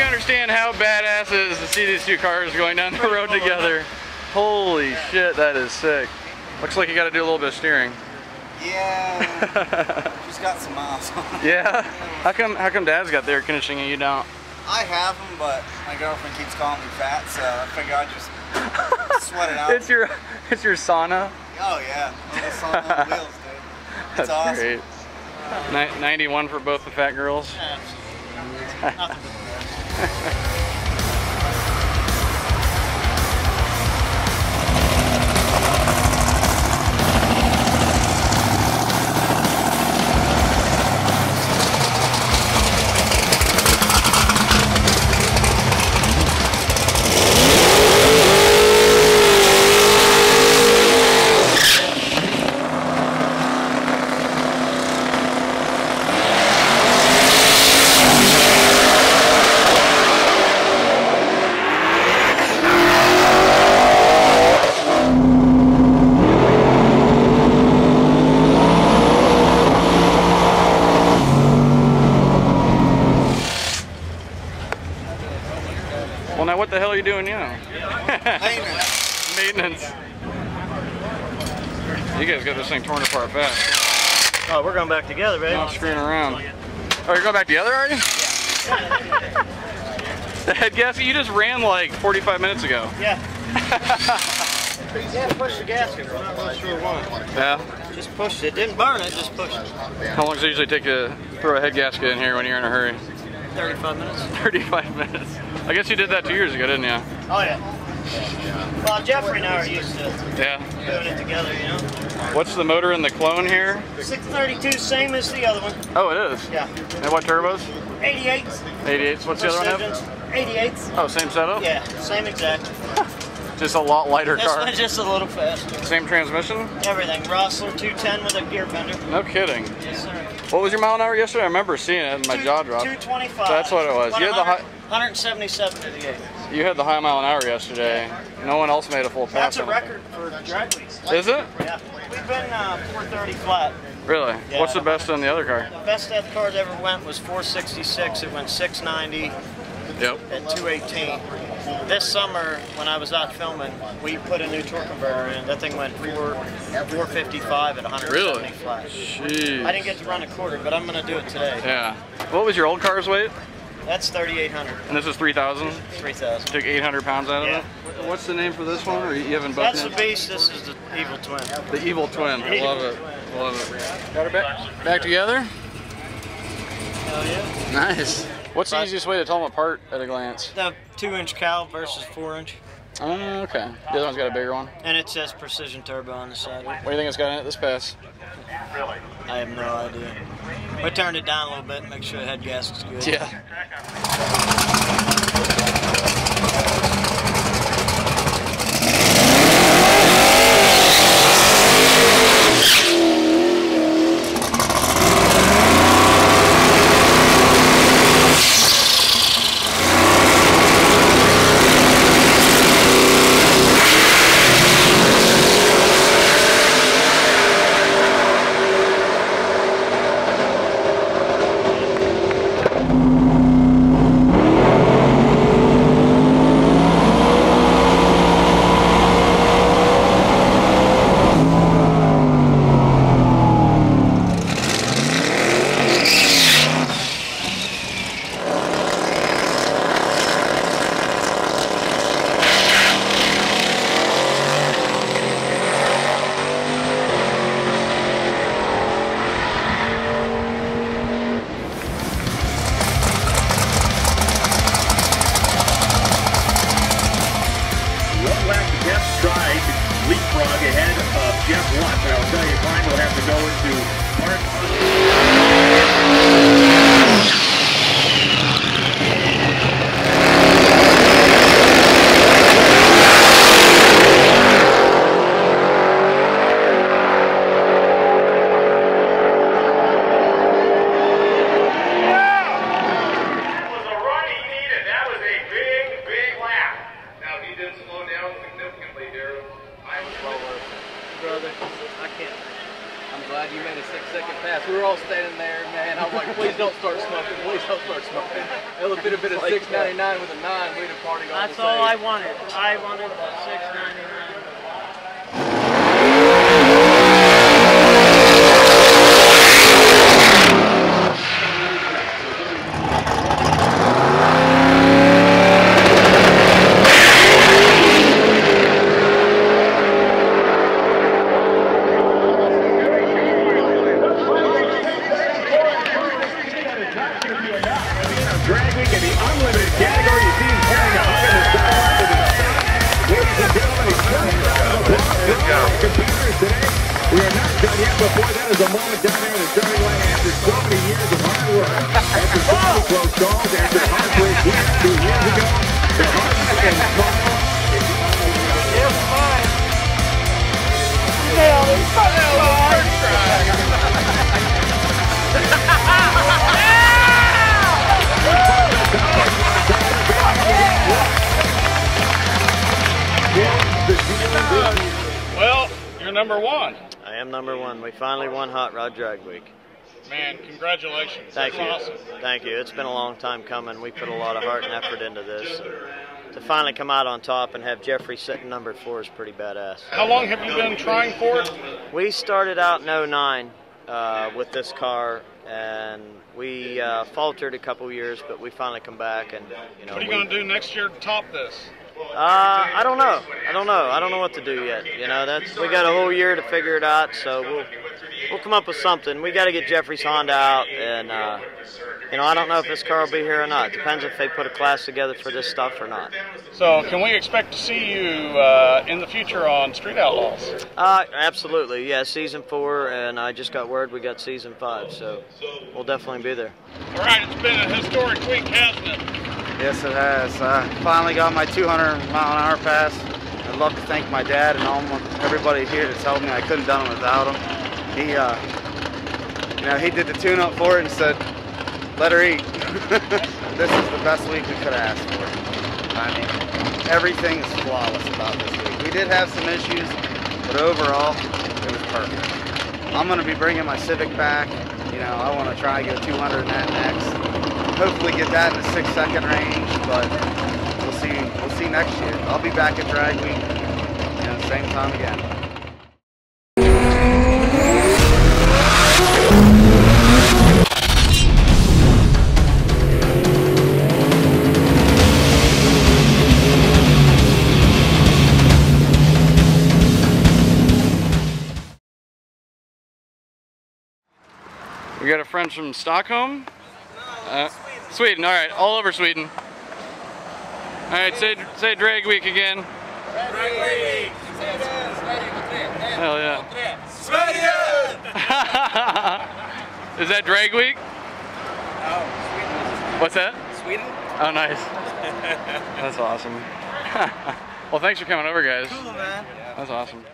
you understand how badass it is to see these two cars going down the road together. Holy shit, that is sick. Looks like you got to do a little bit of steering. Yeah. She's got some miles on it. Yeah? How come Dad's got the air conditioning and you don't? I have them, but my girlfriend keeps calling me fat, so I figure I'd just sweat it out. It's your sauna? Oh yeah. It's sauna on wheels, dude. It's That's awesome. great. 91 for both the fat girls? Yeah, nothing but that. Well, now what the hell are you doing now? Maintenance. Maintenance. You guys got this thing torn apart fast. Oh, we're going back together, baby. Not screwing around. Oh, you're going back together, are you? The head gasket, you just ran like 45 minutes ago. Yeah. Yeah, push the gasket. We're not really sure why. Yeah? Just pushed it. Didn't burn it, just pushed it. How long does it usually take to throw a head gasket in here when you're in a hurry? 35 minutes. 35 minutes. I guess you did that 2 years ago, didn't you? Oh, yeah. Well, Jeffrey and I are used to doing it together, you know? What's the motor in the clone here? 632, same as the other one. Oh, it is? Yeah. And what turbos? 88s. 88s. What's the other one have? 88s. Oh, same setup? Yeah, same exact. Just a lot lighter This car. one's just a little faster. Same transmission? Everything. Rossler 210 with a gear vendor. No kidding. Yes, sir. What was your mile an hour yesterday? I remember seeing it and my jaw dropped. 225. So that's what it was. You had the high, 177 to the 8. you had the high mile an hour yesterday. No one else made a full pass. That's a on it. record for drag weeks. Is it? Yeah. We've been 430 flat. Really? Yeah. What's the best on the other car? The best that car ever went was 466. It went 690 Yep. at 218. This summer, when I was out filming, we put a new torque converter in. That thing went 455 at 170 Really? flat. Jeez. I didn't get to run a quarter, but I'm going to do it today. Yeah. What was your old car's weight? That's 3,800. And this is 3,000? 3,000. Took 800 pounds out of Yeah. it? What's the name for this one? Or you haven't both That's the names? beast. This is the evil twin. The evil twin. I love it. Love it. Got it back together? Hell yeah. Nice. What's the easiest way to tell them apart at a glance? The 2-inch cowl versus 4-inch. Oh, okay. The other one's got a bigger one. And it says precision turbo on the side. What do you think it's got in it this pass? I have no idea. We turned it down a little bit, make sure the head gasket's good. Yeah. A little bit of $6.99 with a 9. We'd have party all That's all I wanted. I wanted the $6.99. Drag week in the unlimited category. You see him carrying a hug in the sideline with his son. Ladies and gentlemen, he's coming out of the computers today. We are not done yet. Before that is a moment down there in the starting line after so many years of hard work. After so many close calls, after the heartbreak here 2 years ago, the heart and smile. It's fine. Nailed it. First try. Well, you're number 1. I am number 1. We finally won Hot Rod Drag Week. Man, congratulations. Thank you. That's awesome. Thank you. It's been a long time coming. We put a lot of heart and effort into this. To finally come out on top and have Jeffrey sitting number 4 is pretty badass. How long have you been trying for it? We started out in 09 with this car, and we faltered a couple years, but we finally come back. And you know, What are you going to do next year to top this? I don't know. I don't know what to do yet. You know, we got a whole year to figure it out, so we'll come up with something. We got to get Jeffrey's Honda out, and you know, I don't know if this car will be here or not. It depends if they put a class together for this stuff or not. So, can we expect to see you in the future on Street Outlaws? Absolutely, yeah. Season 4, and I just got word we got Season 5, so we'll definitely be there. All right, it's been a historic week, hasn't it? Yes, it has. I finally got my 200-mile-an-hour pass. I'd love to thank my dad and everybody here that's helped me. I couldn't have done it without him. He, you know, he did the tune-up for it and said, "Let her eat." This is the best week we could have asked for. I mean, everything is flawless about this week. We did have some issues, but overall, it was perfect. I'm going to be bringing my Civic back. You know, I want to try and get 200 in that next. Hopefully get that in the 6-second range, but we'll see. We'll see next year. I'll be back at Drag Week, you know, same time again. We got a friend from Stockholm? Sweden, all right, all over Sweden. All right, say Drag Week again. Drag Week! Hell yeah. Sverige! Is that Drag Week? Oh, Sweden. What's that? Sweden? Oh, nice. That's awesome. Well, thanks for coming over, guys. Cool, man. That's awesome.